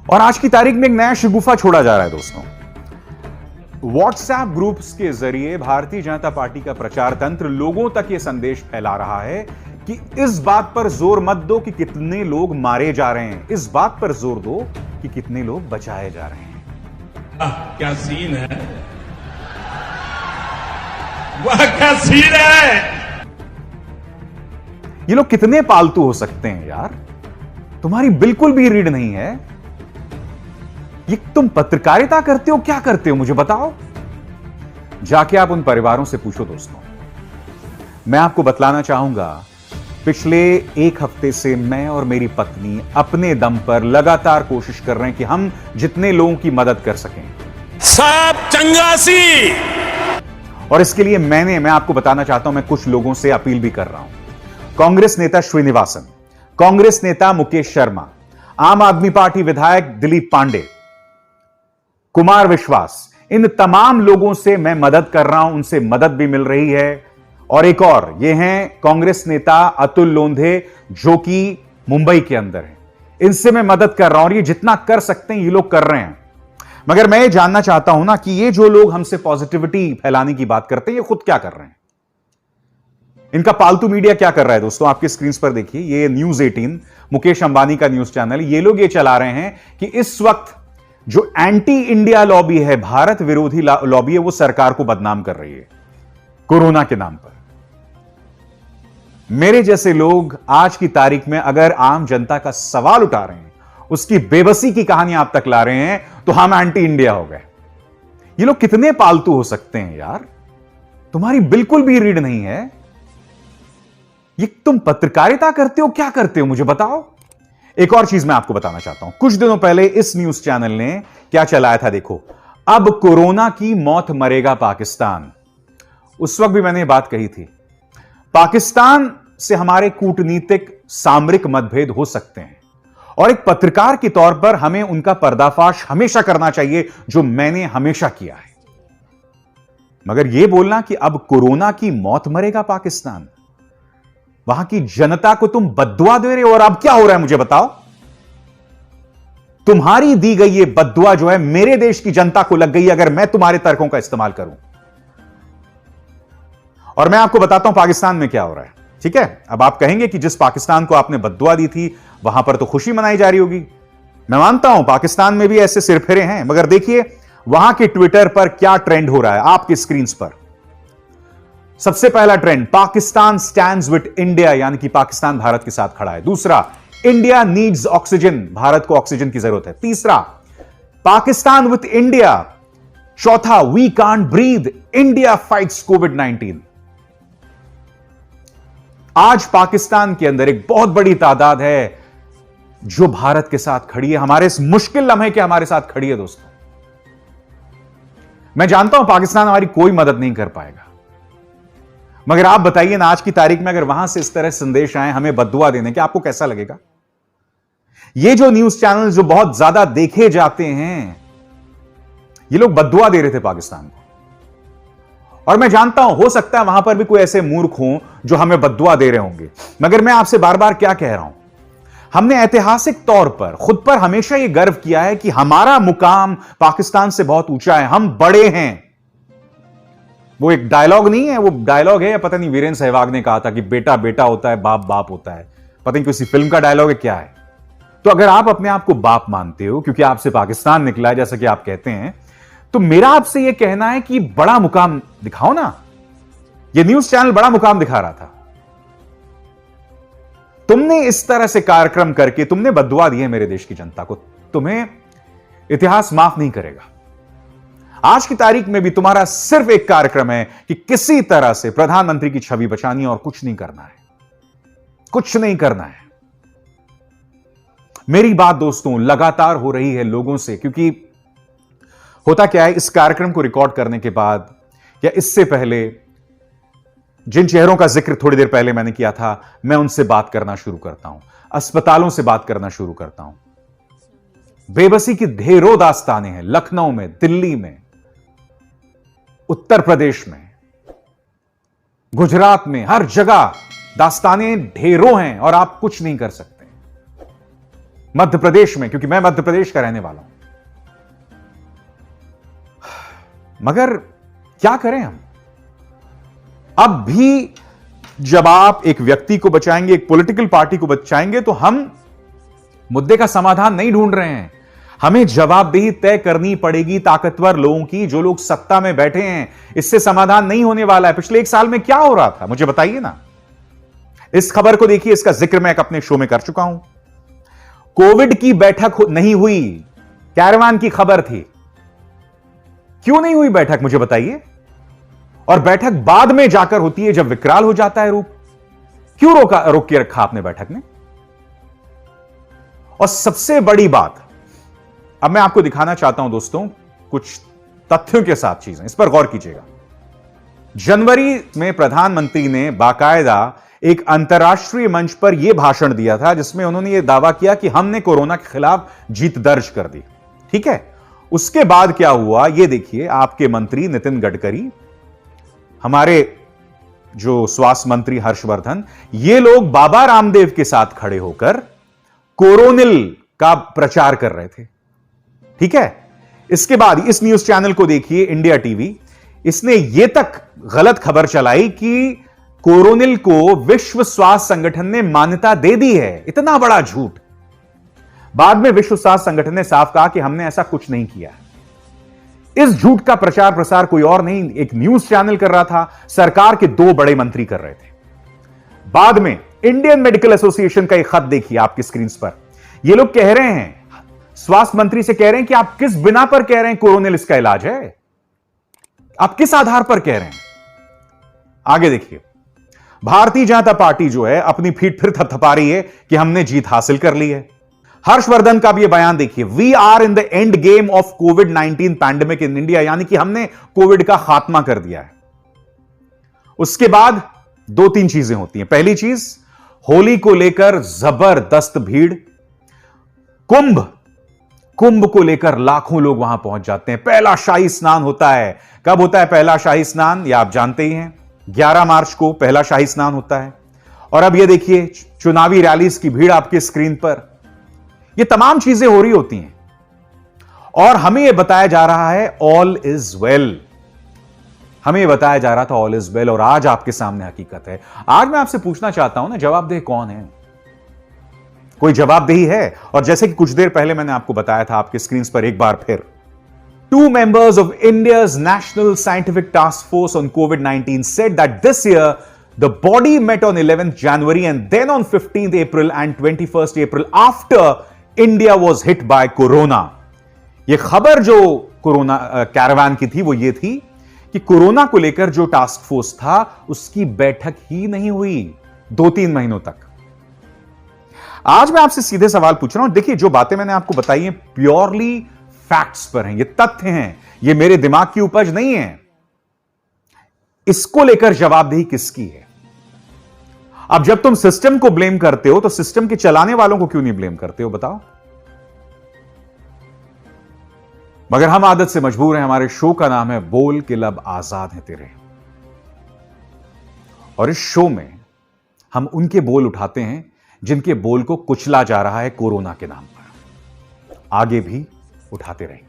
और आज की तारीख में एक नया शगुफा छोड़ा जा रहा है दोस्तों। व्हाट्सएप ग्रुप्स के जरिए भारतीय जनता पार्टी का प्रचार तंत्र लोगों तक यह संदेश फैला रहा है कि इस बात पर जोर मत दो कि कितने लोग मारे जा रहे हैं, इस बात पर जोर दो कि कितने लोग बचाए जा रहे हैं। क्या सीन है, वह क्या सीन है। ये लोग कितने पालतू हो सकते हैं यार, तुम्हारी बिल्कुल भी रीढ़ नहीं है। ये तुम पत्रकारिता करते हो, क्या करते हो मुझे बताओ। जाके आप उन परिवारों से पूछो दोस्तों। मैं आपको बतलाना चाहूंगा, पिछले एक हफ्ते से मैं और मेरी पत्नी अपने दम पर लगातार कोशिश कर रहे हैं कि हम जितने लोगों की मदद कर सकें। सब चंगासी। और इसके लिए मैं आपको बताना चाहता हूं, मैं कुछ लोगों से अपील भी कर रहा हूं। कांग्रेस नेता श्रीनिवासन, कांग्रेस नेता मुकेश शर्मा, आम आदमी पार्टी विधायक दिलीप पांडे, कुमार विश्वास, इन तमाम लोगों से मैं मदद कर रहा हूं, उनसे मदद भी मिल रही है। और एक और, ये हैं कांग्रेस नेता अतुल लोंधे जो कि मुंबई के अंदर हैं। इनसे मैं मदद कर रहा हूं और ये जितना कर सकते हैं ये लोग कर रहे हैं। मगर मैं ये जानना चाहता हूं ना कि ये जो लोग हमसे पॉजिटिविटी फैलाने की बात करते हैं, ये खुद क्या कर रहे हैं, इनका पालतू मीडिया क्या कर रहा है दोस्तों। आपके स्क्रीन पर देखिए, ये न्यूज 18 मुकेश अंबानी का न्यूज चैनल, ये लोग ये चला रहे हैं कि इस वक्त जो एंटी इंडिया लॉबी है, भारत विरोधी लॉबी है, वो सरकार को बदनाम कर रही है कोरोना के नाम पर। मेरे जैसे लोग आज की तारीख में अगर आम जनता का सवाल उठा रहे हैं, उसकी बेबसी की कहानी आप तक ला रहे हैं, तो हम एंटी इंडिया हो गए। ये लोग कितने पालतू हो सकते हैं यार, तुम्हारी बिल्कुल भी रीढ़ नहीं है। ये तुम पत्रकारिता करते हो, क्या करते हो मुझे बताओ। एक और चीज मैं आपको बताना चाहता हूं, कुछ दिनों पहले इस न्यूज चैनल ने क्या चलाया था, देखो, अब कोरोना की मौत मरेगा पाकिस्तान। उस वक्त भी मैंने ये बात कही थी, पाकिस्तान से हमारे कूटनीतिक सामरिक मतभेद हो सकते हैं और एक पत्रकार के तौर पर हमें उनका पर्दाफाश हमेशा करना चाहिए, जो मैंने हमेशा किया है। मगर यह बोलना कि अब कोरोना की मौत मरेगा पाकिस्तान, वहां की जनता को तुम बद्दुआ दे रहे हो। और अब क्या हो रहा है मुझे बताओ। तुम्हारी दी गई ये बद्दुआ जो है मेरे देश की जनता को लग गई अगर मैं तुम्हारे तर्कों का इस्तेमाल करूं। और मैं आपको बताता हूं पाकिस्तान में क्या हो रहा है, ठीक है। अब आप कहेंगे कि जिस पाकिस्तान को आपने बद्दुआ दी थी वहां पर तो खुशी मनाई जा रही होगी। मैं मानता हूं पाकिस्तान में भी ऐसे सिरफिरे हैं, मगर देखिए वहां के ट्विटर पर क्या ट्रेंड हो रहा है आपकी स्क्रीन पर। सबसे पहला trend, Pakistan stands with India, यानी कि पाकिस्तान भारत के साथ खड़ा है। दूसरा, इंडिया नीड्स ऑक्सीजन, भारत को ऑक्सीजन की जरूरत है। तीसरा, पाकिस्तान विद इंडिया। चौथा, we can't breathe, India fights कोविड-19। आज पाकिस्तान के अंदर एक बहुत बड़ी तादाद है जो भारत के साथ खड़ी है, हमारे इस मुश्किल लम्हे के हमारे साथ खड़ी है दोस्तों। मैं जानता हूं पाकिस्तान हमारी कोई मदद नहीं कर पाएगा, मगर आप बताइए ना, आज की तारीख में अगर वहां से इस तरह संदेश आए हमें बद्दुआ देने के, आपको कैसा लगेगा। ये जो न्यूज चैनल जो बहुत ज्यादा देखे जाते हैं, ये लोग बद्दुआ दे रहे थे पाकिस्तान को। और मैं जानता हूं हो सकता है वहां पर भी कोई ऐसे मूर्ख हों जो हमें बद्दुआ दे रहे होंगे, मगर मैं आपसे बार बार क्या कह रहा हूं, हमने ऐतिहासिक तौर पर खुद पर हमेशा यह गर्व किया है कि हमारा मुकाम पाकिस्तान से बहुत ऊंचा है, हम बड़े हैं। वो एक डायलॉग नहीं है, वो डायलॉग है, पता नहीं वीरेंद्र सहवाग ने कहा था कि बेटा बेटा होता है, बाप बाप होता है, पता नहीं किसी फिल्म का डायलॉग है क्या है। तो अगर आप अपने आप को बाप मानते हो क्योंकि आपसे पाकिस्तान निकला है जैसा कि आप कहते हैं, तो मेरा आपसे यह कहना है कि बड़ा मुकाम दिखाओ ना। यह न्यूज चैनल बड़ा मुकाम दिखा रहा था, तुमने इस तरह से कार्यक्रम करके तुमने बद्दुआ दी है मेरे देश की जनता को, तुम्हें इतिहास माफ नहीं करेगा। आज की तारीख में भी तुम्हारा सिर्फ एक कार्यक्रम है कि किसी तरह से प्रधानमंत्री की छवि बचानी है और कुछ नहीं करना है, कुछ नहीं करना है। मेरी बात दोस्तों लगातार हो रही है लोगों से, क्योंकि होता क्या है, इस कार्यक्रम को रिकॉर्ड करने के बाद या इससे पहले जिन चेहरों का जिक्र थोड़ी देर पहले मैंने किया था, मैं उनसे बात करना शुरू करता हूं, अस्पतालों से बात करना शुरू करता हूं। बेबसी की ढेरों दास्तानें हैं, लखनऊ में, दिल्ली में, उत्तर प्रदेश में, गुजरात में, हर जगह दास्तानें ढेरों हैं और आप कुछ नहीं कर सकते। मध्य प्रदेश में, क्योंकि मैं मध्य प्रदेश का रहने वाला हूं। मगर क्या करें हम? अब भी जब आप एक व्यक्ति को बचाएंगे, एक पॉलिटिकल पार्टी को बचाएंगे, तो हम मुद्दे का समाधान नहीं ढूंढ रहे हैं। हमें जवाबदेही तय करनी पड़ेगी ताकतवर लोगों की, जो लोग सत्ता में बैठे हैं। इससे समाधान नहीं होने वाला है। पिछले 1 साल में क्या हो रहा था, मुझे बताइए ना। इस खबर को देखिए, इसका जिक्र मैं अपने शो में कर चुका हूं। कोविड की बैठक नहीं हुई, कैरवान की खबर थी। क्यों नहीं हुई बैठक, मुझे बताइए। और बैठक बाद में जाकर होती है जब विकराल हो जाता है रूप। क्यों रोक के रखा आपने बैठक में? और सबसे बड़ी बात, अब मैं आपको दिखाना चाहता हूं दोस्तों, कुछ तथ्यों के साथ चीजें, इस पर गौर कीजिएगा। जनवरी में प्रधानमंत्री ने बाकायदा एक अंतर्राष्ट्रीय मंच पर यह भाषण दिया था, जिसमें उन्होंने यह दावा किया कि हमने कोरोना के खिलाफ जीत दर्ज कर दी। ठीक है, उसके बाद क्या हुआ, यह देखिए। आपके मंत्री नितिन गडकरी, हमारे जो स्वास्थ्य मंत्री हर्षवर्धन, ये लोग बाबा रामदेव के साथ खड़े होकर कोरोनिल का प्रचार कर रहे थे। ठीक है, इसके बाद इस न्यूज चैनल को देखिए, इंडिया टीवी, इसने यह तक गलत खबर चलाई कि कोरोनिल को विश्व स्वास्थ्य संगठन ने मान्यता दे दी है। इतना बड़ा झूठ। बाद में विश्व स्वास्थ्य संगठन ने साफ कहा कि हमने ऐसा कुछ नहीं किया। इस झूठ का प्रचार प्रसार कोई और नहीं, एक न्यूज चैनल कर रहा था, सरकार के 2 बड़े मंत्री कर रहे थे। बाद में इंडियन मेडिकल एसोसिएशन का एक खत देखिए आपकी स्क्रीन पर। ये लोग कह रहे हैं, स्वास्थ्य मंत्री से कह रहे हैं कि आप किस बिना पर कह रहे हैं कोरोनिल इसका इलाज है, आप किस आधार पर कह रहे हैं। आगे देखिए, भारतीय जनता पार्टी जो है अपनी पीठ फिर थपथपा रही है कि हमने जीत हासिल कर ली है। हर्षवर्धन का भी यह बयान देखिए, we are in the end game of कोविड-19 पैंडेमिक इन इंडिया, यानी कि हमने कोविड का खात्मा कर दिया है। उसके बाद 2-3 चीजें होती हैं। पहली चीज, होली को लेकर जबरदस्त भीड़। कुंभ को लेकर लाखों लोग वहां पहुंच जाते हैं। पहला शाही स्नान होता है। कब होता है पहला शाही स्नान, यह आप जानते ही हैं, 11 मार्च को पहला शाही स्नान होता है। और अब यह देखिए, चुनावी रैलीज की भीड़ आपकी स्क्रीन पर। ये तमाम चीजें हो रही होती हैं और हमें यह बताया जा रहा है ऑल इज वेल। हमें यह बताया जा रहा था ऑल इज वेल, और आज आपके सामने हकीकत है। आज मैं आपसे पूछना चाहता हूं ना, जवाबदेह कौन है? कोई जवाबदेही है? और जैसे कि कुछ देर पहले मैंने आपको बताया था आपके स्क्रीन पर एक बार फिर, 2 members of India's National Scientific Task Force on COVID-19 said that this year the body met on 11th January and then on 15th April and 21st April after India was hit by corona. यह खबर जो corona caravan की थी वो ये थी कि corona को लेकर जो टास्क फोर्स था उसकी बैठक ही नहीं हुई 2-3 महीनों तक। आज मैं आपसे सीधे सवाल पूछ रहा हूं। देखिए, जो बातें मैंने आपको बताई हैं प्योरली फैक्ट्स पर हैं, ये तथ्य हैं, ये मेरे दिमाग की उपज नहीं है। इसको लेकर जवाबदेही किसकी है? अब जब तुम सिस्टम को ब्लेम करते हो तो सिस्टम के चलाने वालों को क्यों नहीं ब्लेम करते हो, बताओ? मगर हम आदत से मजबूर हैं। हमारे शो का नाम है बोल के लब आजाद है तेरे, और इस शो में हम उनके बोल उठाते हैं जिनके बोल को कुचला जा रहा है कोरोना के नाम पर। आगे भी उठाते रहेंगे।